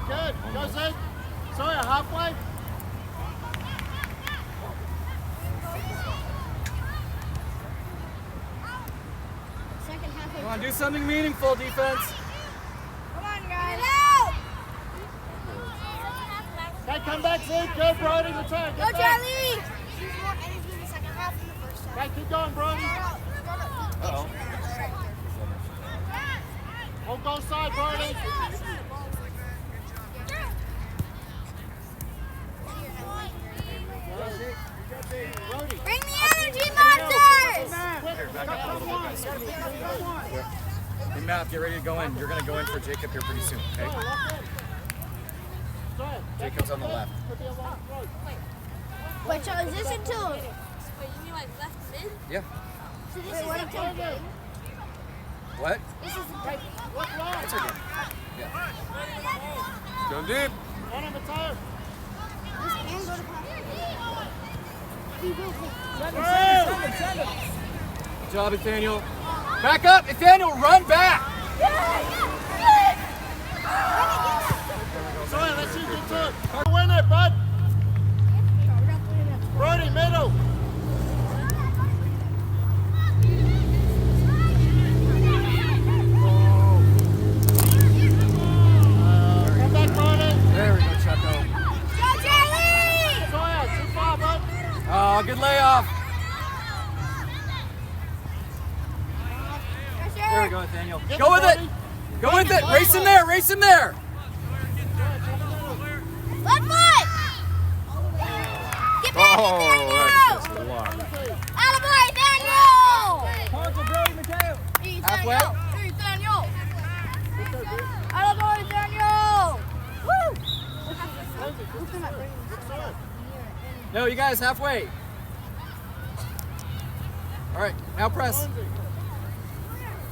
good. Go Zeke. Sawyer, halfway. Second half. Come on, do something meaningful, defense. Come on, guys. Okay, come back, Zeke. Good, Brody. Return. Go, Charlie. Okay, keep going, Brody. Uh-oh. Hold goal side, Brody. Bring the energy monsters. Here, back up a little bit, guys. Hey, Matt, get ready to go in. You're going to go in for Jacob here pretty soon, okay? Jacob's on the left. Wait, Charlie, is this until? Wait, you mean like left mid? Yeah. So this is until game? What? This is until It's okay. Yeah. Go deep. On him, Matteo. this can go to Good job, Nathaniel. Back up, Nathaniel, run back. Sawyer, let's see you get to it. Win it, bud. Brody, middle. Come back, Brody. There we go, Chucko. Go, Charlie! Sawyer, too far, bud. Oh, good layoff. There we go, Nathaniel. Get Go it, with it. Brody. Go with it. Race him there. Race him there. Left foot! Get back, Oh, Nathaniel! that's just a lot. Attaboy, Nathaniel! Halfway. Nathaniel! Attaboy, Nathaniel! Woo! No, you guys, halfway. All right, now press.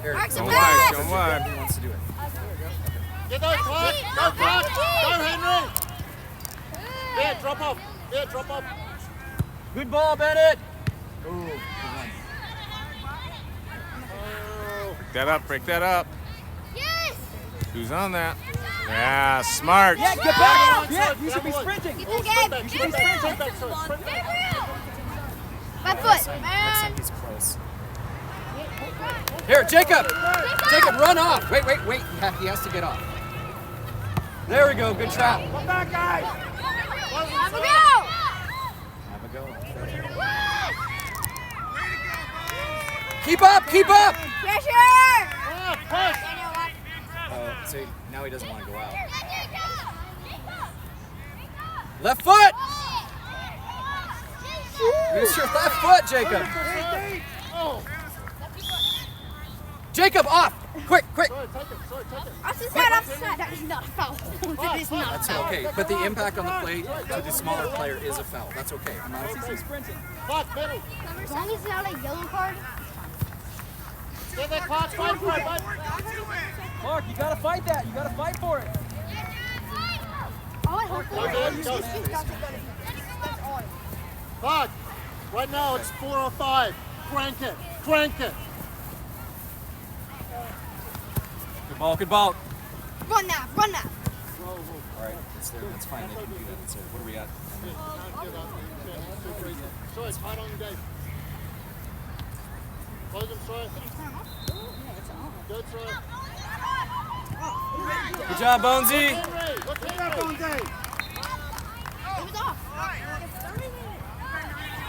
Here, Mark's Go a wide, pass! go wide. he wants to do it. Get those, Clark. Go, Clark. Go, Henry. Yeah, drop off. Yeah, drop off. Good ball, Bennett. Ooh, good one. Break that up, break that up. Yes! Who's on that? Yeah, smart. Yeah, get back. Yeah, you should be sprinting. Get the game! Back, Get back, the back, sorry, sprint back. My foot, Next man! time he's close. Here, Jacob. Jacob, run off. Wait. He has to get off. There we go. Good trap. Come back, guys. Have a go! Have a go. Keep up. Keep up. Pressure! Push. So now he doesn't want to go out. Left foot. Use your left foot, Jacob. Oh. Jacob, off. Quick. Sorry, take it. Off the side, off the side. That is not a foul. That is not a That's foul. okay. But the impact on the play to the smaller player is a foul. That's okay. I'm not Clark, middle. As long as it's not a yellow card. Get that Clark, fight for it, bud. Mark, you gotta fight that. You gotta fight for it. All I hope for is Clark, right now it's 4 or 5. Crank it. Good ball. run that. All right, it's there. That's fine. They can do that. It's there. What do we got? Sorry, tight on the gate. Close him, sorry. Good, sorry. Good job, Bonesy. Henry, look at that, Bonesy. It was off.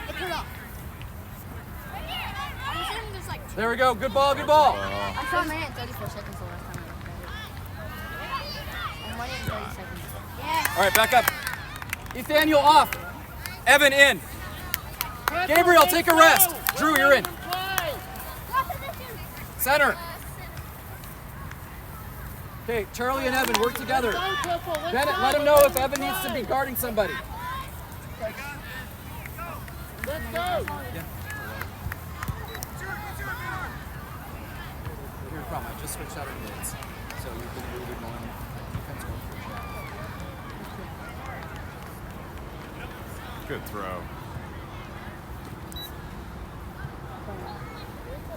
It turned off. I'm assuming there's like There we go. Good ball. I saw a minute and 34 seconds the last time I looked at it. And 1 minute and 30 seconds. Yeah. All right, back up. Nathaniel off. Evan in. Gabriel, take a rest. Drew, you're in. Center. Okay, Charlie and Evan work together. Bennett, let him know if Evan needs to be guarding somebody. Let's go. Here's the problem. I just switched out our mids. So you've been moving on defense going for Good throw.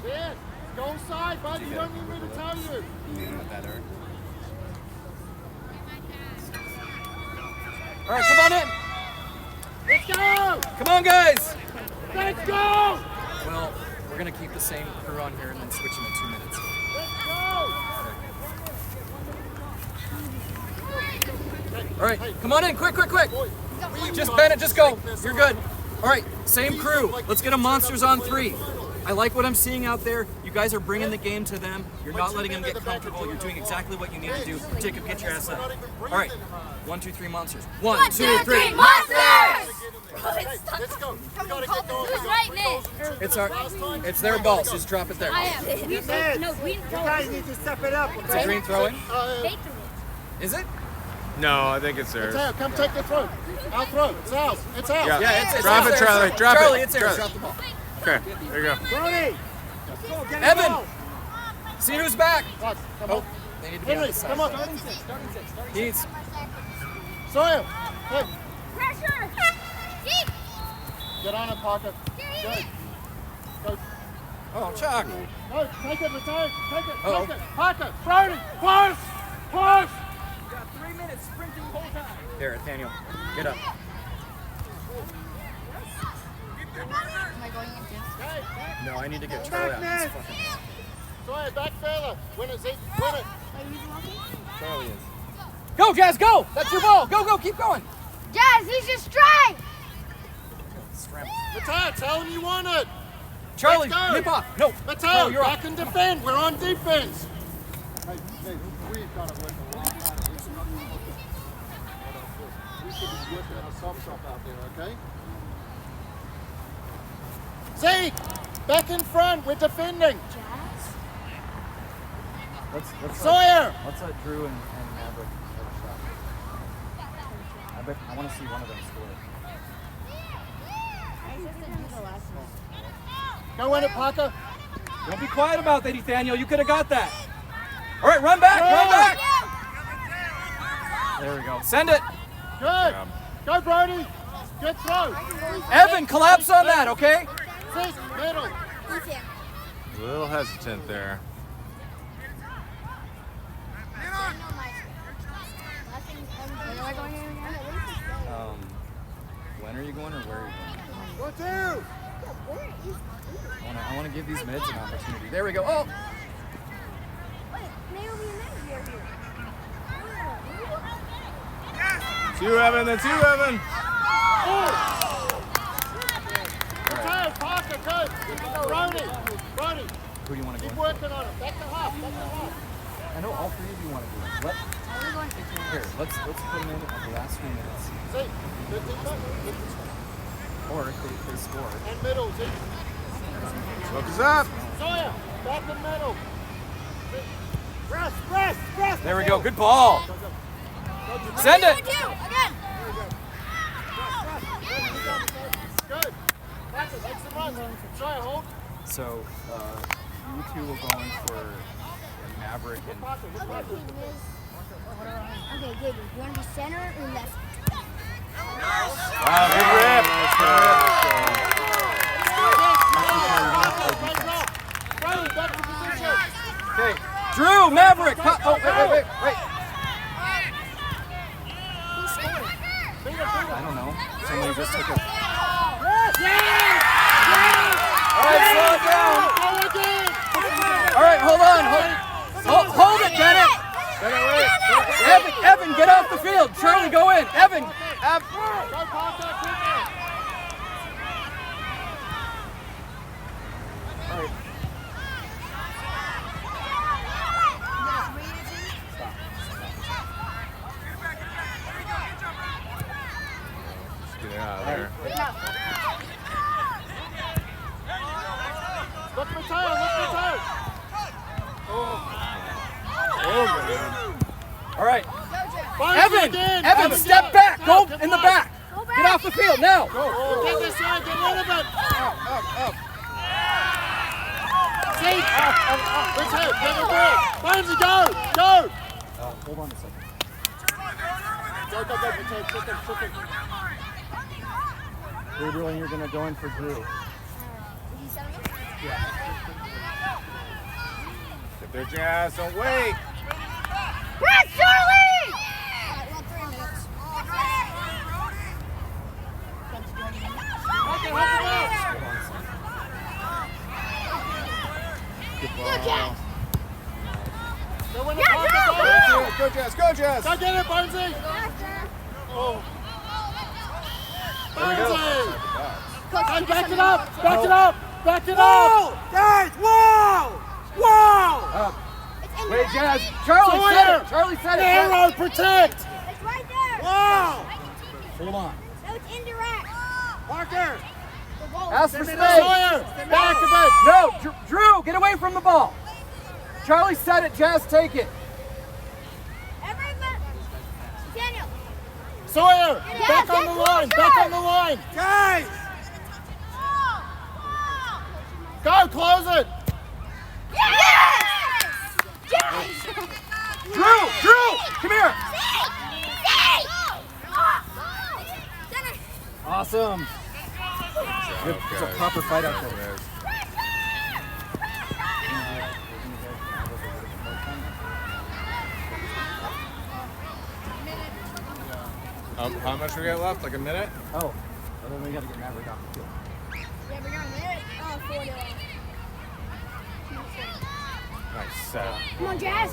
Yeah, go inside, bud. You don't need me to tell you. you. Better. All right, come on in. Let's go! Come on, guys. Let's go! Well, we're going to keep the same crew on here and then switch them in 2 minutes. Let's go! All right, come on in, quick. Just Bennett, just go. You're good. All right, same crew. Let's get them monsters on 3. I like what I'm seeing out there. You guys are bringing the game to them. You're not letting them get comfortable. You're doing exactly what you need to do. Jacob, get your ass up. All right, 1, 2, 3 monsters. 1, 2, 3 monsters! Let's go. We gotta get going. Who's right, Nick? It's their ball, so just drop it there. I am. No, we didn't throw it. need to step it up. It's a green throw-in? They threw it. Is it? No, I think it's theirs. Come take the throw. I'll throw. It's ours. It's ours. Yeah. Yeah, it's Drop it, theirs. Charlie. Drop it. Charlie, it's theirs. Drop it. Drop the ball. Okay, there you go. Brody! Evan! See who's back. Come Oh, on. they need to be on Henry, the side. come on. He's Sawyer, hey, Pressure! Deep! get on it, Parker. Good. Go. oh Chuck. No, take it, return. Take it, Uh-oh. take it. Parker, Brody, push! Push! Got 3 minutes sprinting the whole time. There, Nathaniel, get up. Am I going into? No, I need to get Charlie out. He's fucking Sawyer, back further. Win it, Zeke. Win it. Are you walking? Charlie is. Go, Jazz, go! That's your ball. Go, keep going. Jazz, he's just strike! Mateo, tell him you want it. Charlie, Let's go. nip off. No, Mateo, you're back up. and defend. We're on defense. Hey, we've got to work a long time. We should be working on a soft shop out there, okay? Zeke, back in front. We're defending. Sawyer. Let's let Drew and Maverick have a shot. I want to see one of them score. Go win it, Parker. Don't be quiet about that, Nathaniel. You could have got that. All right, run back. There we go. Send it. Good. Go, Brody. Good throw. Evan, collapse on that, okay? Zeke, middle. A little hesitant there. When are you going or where are you going? Go two. I want to give these mids an opportunity. There we go. Oh! Two, Evan, then two, Evan. Mateo, Parker, good. Brody. Who do you want to Keep go working on it. Back to half. I know all 3 of you want to do it. Here, let's put them in at the last few minutes. Zeke, 15 back. Or if they score. And middle, Zeke. Focus up. Sawyer, back and middle. Press. There we go. Good ball. Send it. Again! Good. That's it. Make some runs. Sawyer, hold. So, you two will go in for Maverick and Okay, good. You want to be center or left? wow, good rip. Brody, back to position. Okay, Drew, Maverick. Oh, wait. I don't know. Somebody just took it. All right, slow it down. All right, hold on. Hold it, Bennett. Evan, get off the field. Charlie, go in. Evan. Get it out of there. Look Mateo. All right. Evan, Evan, step back. Go in the back. Get off the field now. Get this side, get rid of it. Up. Zeke. Mateo, get the ball. Barnesy, go. Hold on a second. Go, Mateo, shoot him. Gabriel, and you're going to go in for Drew. Get their jazz. Don't wait. Press, Charlie! Basketball. Go in the Yeah, pocket, go, go. Go, Jazz. Go, Jazz. Go get it, Bonesy. Oh. Bonesy. Hey, back it up. Back it up. Back it up. Guys, whoa! Whoa! Wait, Jazz. Charlie said Sawyer. it! Charlie said it! Arrow, protect. It's right there. Wow. Hold on. No, it's indirect. Parker. Ask for Sawyer. space! Back of it. No! Drew, get away from the ball! Charlie said it, Jazz, take it! Everybody. Daniel. Sawyer. Back on the line. Back on the line. Guys! Go, close it. Yes! Yes! Drew! Come here! Awesome! Good. It's a proper fight out there. How much we got left? Like a minute? Oh, well, then we gotta get Maverick off the field. Yeah, we're going to Oh, 4 Nice set. Come on, Jazz.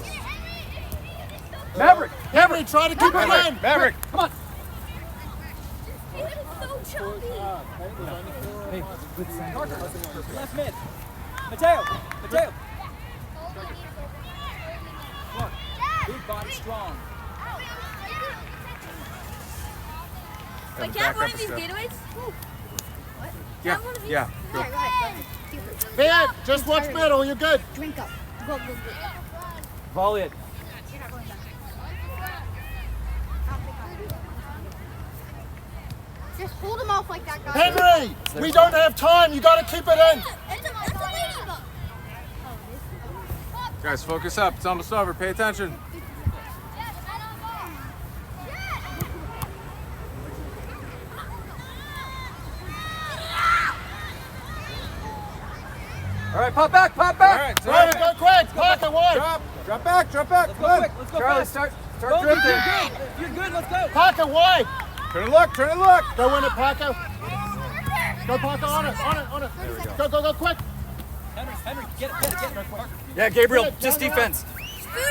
Maverick! Henry, try to keep it in. Maverick. Come on! It's so choppy. Hey, good send. Left mid. Mateo! Mateo! Come on. Big body strong. Wait, can I have one of these Gatorades? Yeah. Go. Ben, just watch middle. You're good. Drink up. Go. Volley it. Just hold him off like that, guy. Henry, we don't have time. You got to keep it in. That's a ladybug. Guys, focus up. It's almost over. Pay attention. All right, pop back! All right, Right, go quick. Parker, wide. Drop back. Come on. Let's go Charlie, start drifting. You're good, let's go! Parker, wide. Turn and look. Go in it, Parker. Go, Parker, on it. Go, quick. Henry, get it. Yeah, Gabriel, just defense.